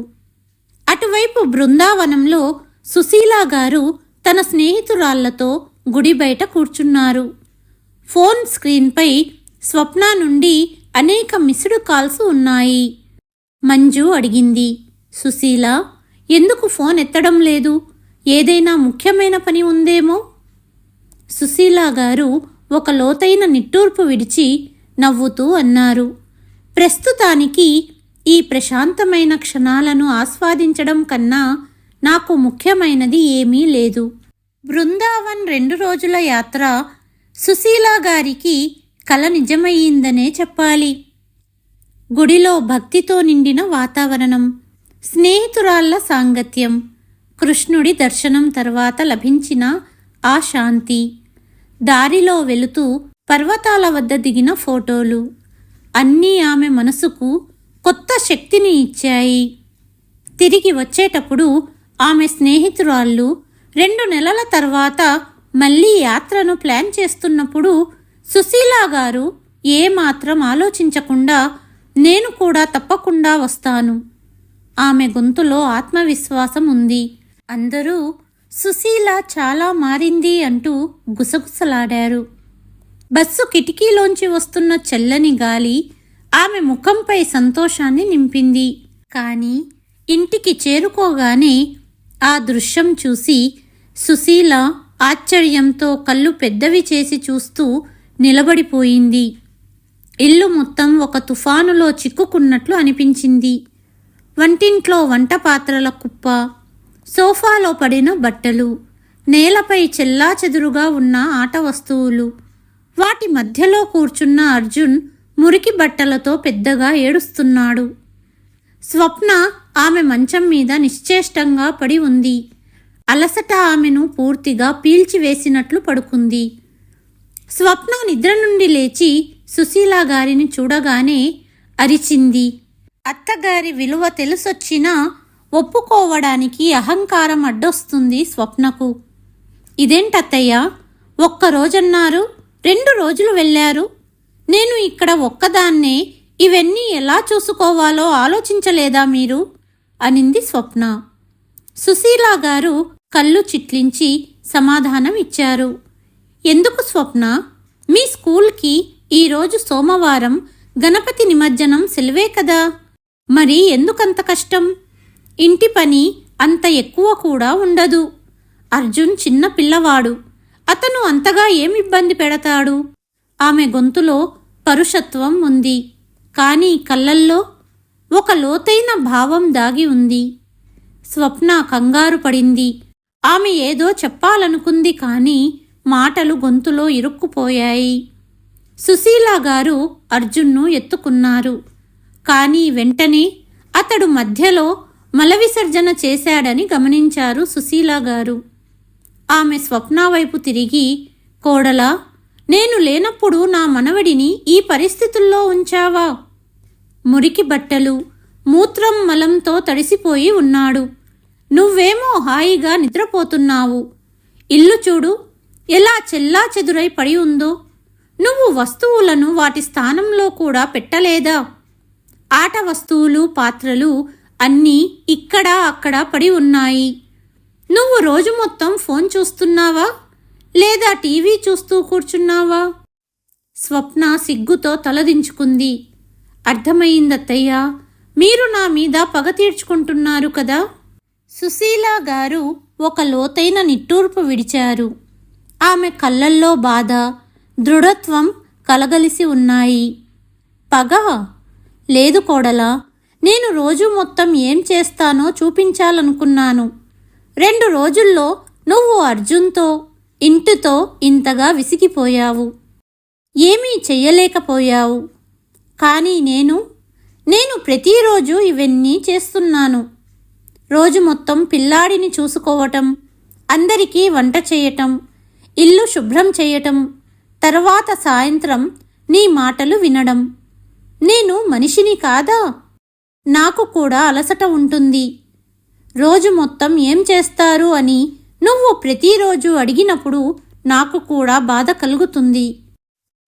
అటువైపు బృందావనంలో సుశీల గారు తన స్నేహితురాళ్లతో గుడి బయట కూర్చున్నారు. ఫోన్ స్క్రీన్పై స్వప్న నుండి అనేక మిస్డ్ కాల్స్ ఉన్నాయి. మంజు అడిగింది, సుశీల, ఎందుకు ఫోన్ ఎత్తడం లేదు? ఏదైనా ముఖ్యమైన పని ఉందేమో? సుశీల గారు ఒక లోతైన నిట్టూర్పు విడిచి నవ్వుతూ అన్నారు, ప్రస్తుతానికి ఈ ప్రశాంతమైన క్షణాలను ఆస్వాదించడం కన్నా నాకు ముఖ్యమైనది ఏమీ లేదు. బృందావన్ 2 రోజుల యాత్ర సుశీల గారికి కల నిజమయ్యిందనే చెప్పాలి. గుడిలో భక్తితో నిండిన వాతావరణం, స్నేహితురాళ్ల సాంగత్యం, కృష్ణుడి దర్శనం తర్వాత లభించిన ఆ శాంతి, దారిలో వెళుతూ పర్వతాల వద్ద దిగిన ఫోటోలు అన్నీ ఆమె మనసుకు కొత్త శక్తిని ఇచ్చాయి. తిరిగి వచ్చేటప్పుడు ఆమె స్నేహితురాళ్ళు 2 నెలల తర్వాత మళ్ళీ యాత్రను ప్లాన్ చేస్తున్నప్పుడు సుశీల గారు ఏమాత్రం ఆలోచించకుండా నేను కూడా తప్పకుండా వస్తాను. ఆమె గొంతులో ఆత్మవిశ్వాసం ఉంది. అందరూ సుశీల చాలా మారింది అంటూ గుసగుసలాడారు. బస్సు కిటికీలోంచి వస్తున్న చల్లని గాలి ఆమె ముఖంపై సంతోషాన్ని నింపింది. కానీ ఇంటికి చేరుకోగానే ఆ దృశ్యం చూసి సుశీల ఆశ్చర్యంతో కళ్ళు పెద్దవి చేసి చూస్తూ నిలబడిపోయింది. ఇల్లు మొత్తం ఒక తుఫానులో చిక్కుకున్నట్లు అనిపించింది. వంటింట్లో వంట పాత్రల కుప్ప, సోఫాలో పడిన బట్టలు, నేలపై చెల్లాచెదురుగా ఉన్న ఆట వస్తువులు, వాటి మధ్యలో కూర్చున్న అర్జున్ మురికి బట్టలతో పెద్దగా ఏడుస్తున్నాడు. స్వప్న ఆమె మంచం మీద నిశ్చేష్టంగా పడి ఉంది. అలసట ఆమెను పూర్తిగా పీల్చివేసినట్లు పడుకుంది. స్వప్న నిద్ర నుండి లేచి సుశీల గారిని చూడగానే అరిచింది. అత్తగారి విలువ తెలుసొచ్చినా ఒప్పుకోవడానికి అహంకారం అడ్డొస్తుంది స్వప్నకు. ఇదేంటత్తయ్య, 1 రోజన్నారు, 2 రోజులు వెళ్ళారు. నేను ఇక్కడ ఒక్కదాన్నే ఇవన్నీ ఎలా చూసుకోవాలో ఆలోచించలేదా మీరు? అనింది స్వప్న. సుశీల గారు కళ్ళు చిట్లించి సమాధానం ఇచ్చారు. ఎందుకు స్వప్న? మీ స్కూల్కి ఈరోజు సోమవారం గణపతి నిమజ్జనం సెలవే కదా. మరి ఎందుకంత కష్టం? ఇంటి పని అంత ఎక్కువ కూడా ఉండదు. అర్జున్ చిన్న పిల్లవాడు. అతను అంతగా ఏమి ఇబ్బంది పెడతాడు? ఆమె గొంతులో పరుషత్వం ఉంది. కానీ కళ్ళల్లో ఒక లోతైన భావం దాగి ఉంది. స్వప్న కంగారు పడింది. ఆమె ఏదో చెప్పాలనుకుంది కానీ మాటలు గొంతులో ఇరుక్కుపోయాయి. సుశీల గారు అర్జున్ను ఎత్తుకున్నారు. కానీ వెంటనే అతడు మధ్యలో మల విసర్జన చేశాడని గమనించారు సుశీల గారు. ఆమె స్వప్న వైపు తిరిగి, కోడలా, నేను లేనప్పుడు నా మనవడిని ఈ పరిస్థితుల్లో ఉంచావా? మురికి బట్టలు, మూత్రం మలంతో తడిసిపోయి ఉన్నాడు. నువ్వేమో హాయిగా నిద్రపోతున్నావు. ఇల్లు చూడు ఎలా చెల్లా చెదురై పడి ఉందో. నువ్వు వస్తువులను వాటి స్థానంలో కూడా పెట్టలేదా? ఆట వస్తువులు, పాత్రలు అన్నీ ఇక్కడ అక్కడ పడి ఉన్నాయి. నువ్వు రోజు మొత్తం ఫోన్ చూస్తున్నావా లేదా టీవీ చూస్తూ కూర్చున్నావా? స్వప్న సిగ్గుతో తలదించుకుంది. అర్థమయ్యిందత్తయ్యా, మీరు నా మీద పగ తీర్చుకుంటున్నారు కదా. సుశీల గారు ఒక లోతైన నిట్టూర్పు విడిచారు. ఆమె కళ్ళల్లో బాధ, దృఢత్వం కలగలిసి ఉన్నాయి. పగ? లేదు కోడలా, నేను రోజు మొత్తం ఏం చేస్తానో చూపించాలనుకున్నాను. 2 రోజుల్లో నువ్వు అర్జున్తో, ఇంటితో ఇంతగా విసిగిపోయావు. ఏమీ చెయ్యలేకపోయావు. కానీ నేను ప్రతిరోజు ఇవన్నీ చేస్తున్నాను. రోజు మొత్తం పిల్లాడిని చూసుకోవటం, అందరికీ వంట చేయటం, ఇల్లు శుభ్రం చేయటం, తర్వాత సాయంత్రం నీ మాటలు వినడం. నేను మనిషిని కాదా? నాకు కూడా అలసట ఉంటుంది. రోజు మొత్తం ఏం చేస్తారు అని నువ్వు ప్రతిరోజు అడిగినప్పుడు నాకు కూడా బాధ కలుగుతుంది.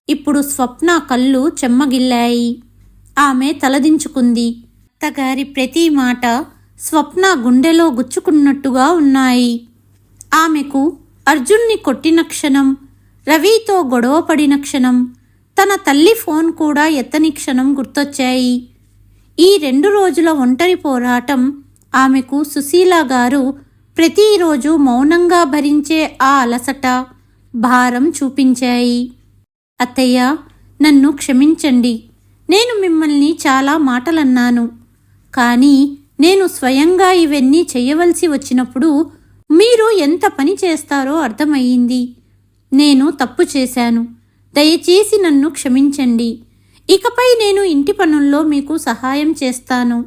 ఇప్పుడు స్వప్న కళ్ళు చెమ్మగిల్లాయి. ఆమె తలదించుకుంది. అత్తగారి ప్రతి మాట స్వప్న గుండెలో గుచ్చుకున్నట్టుగా ఉన్నాయి. ఆమెకు అర్జున్ని కొట్టిన క్షణం, రవితో గొడవపడిన క్షణం, తన తల్లి ఫోన్ కూడా ఎత్తని క్షణం గుర్తొచ్చాయి. ఈ 2 రోజుల ఒంటరి పోరాటం ఆమెకు సుశీల గారు ప్రతిరోజు మౌనంగా భరించే ఆ అలసట, భారం చూపించాయి. అత్తయ్య, నన్ను క్షమించండి. నేను మిమ్మల్ని చాలా మాటలన్నాను. కానీ నేను స్వయంగా ఇవన్నీ చెయ్యవలసి వచ్చినప్పుడు మీరు ఎంత పని చేస్తారో అర్థమయ్యింది. నేను తప్పు చేశాను. దయచేసి నన్ను క్షమించండి. ఇకపై నేను ఇంటి పనుల్లో మీకు సహాయం చేస్తాను.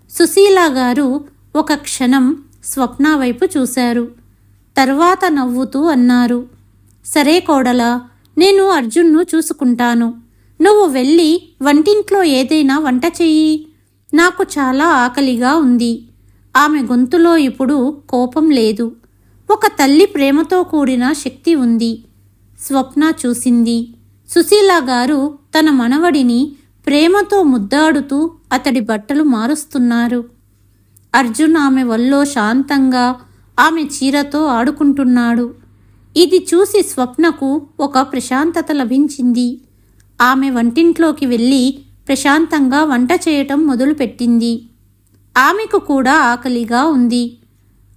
సుశీల గారు ఒక క్షణం స్వప్న వైపు చూశారు. తర్వాత నవ్వుతూ అన్నారు, సరే కోడలా, నేను అర్జున్ను చూసుకుంటాను. నువ్వు వెళ్ళి వంటింట్లో ఏదైనా వంట చెయ్యి. నాకు చాలా ఆకలిగా ఉంది. ఆమె గొంతులో ఇప్పుడు కోపం లేదు. ఒక తల్లి ప్రేమతో కూడిన శక్తి ఉంది. స్వప్న చూసింది. సుశీల గారు తన మనవడిని ప్రేమతో ముద్దాడుతూ అతడి బట్టలు మారుస్తున్నారు. అర్జున్ ఆమె వల్లో శాంతంగా ఆమె చీరతో ఆడుకుంటున్నాడు. ఇది చూసి స్వప్నకు ఒక ప్రశాంతత లభించింది. ఆమె వంటింట్లోకి వెళ్ళి ప్రశాంతంగా వంట చేయటం మొదలుపెట్టింది. ఆమెకు కూడా ఆకలిగా ఉంది.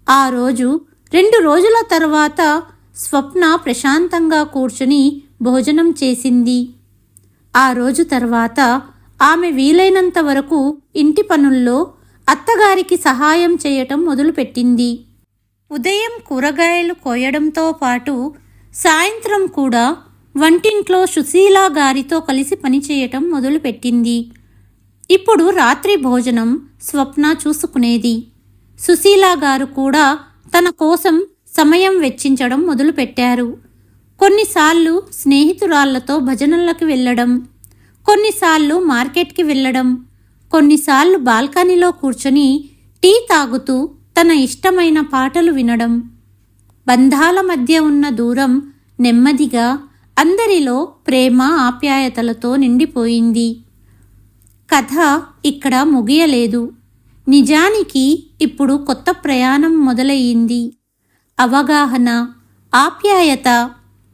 ఆ రోజు 2 రోజుల తర్వాత స్వప్న ప్రశాంతంగా కూర్చుని భోజనం చేసింది. ఆ రోజు తర్వాత ఆమె వీలైనంత వరకు ఇంటి పనుల్లో అత్తగారికి సహాయం చేయటం మొదలుపెట్టింది. ఉదయం కూరగాయలు కోయడంతో పాటు సాయంత్రం కూడా వంటింట్లో సుశీల గారితో కలిసి పనిచేయటం మొదలుపెట్టింది. ఇప్పుడు రాత్రి భోజనం స్వప్న చూసుకునేది. సుశీల గారు కూడా తన కోసం సమయం వెచ్చించడం మొదలుపెట్టారు. కొన్నిసార్లు స్నేహితురాళ్లతో భజనలకు వెళ్ళడం, కొన్నిసార్లు మార్కెట్కి వెళ్ళడం, కొన్నిసార్లు బాల్కనీలో కూర్చొని టీ తాగుతూ తన ఇష్టమైన పాటలు వినడం. బంధాల మధ్య ఉన్న దూరం నెమ్మదిగా అందరిలో ప్రేమ ఆప్యాయతలతో నిండిపోయింది. కథ ఇక్కడ ముగియలేదు. నిజానికి ఇప్పుడు కొత్త ప్రయాణం మొదలయ్యింది. అవగాహన, ఆప్యాయత,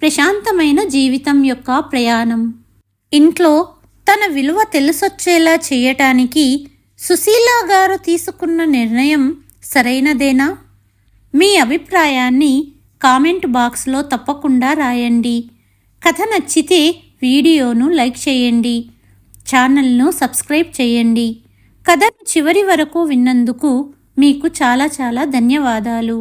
ప్రశాంతమైన జీవితం యొక్క ప్రయాణం. ఇంట్లో తన విలువ తెలిసొచ్చేలా చేయటానికి సుశీల గారు తీసుకున్న నిర్ణయం సరైనదేనా? మీ అభిప్రాయాన్ని కామెంట్ బాక్స్లో తప్పకుండా రాయండి. కథ నచ్చితే వీడియోను లైక్ చేయండి. ఛానల్ను సబ్స్క్రైబ్ చేయండి. కథను చివరి వరకు విన్నందుకు మీకు చాలా చాలా ధన్యవాదాలు.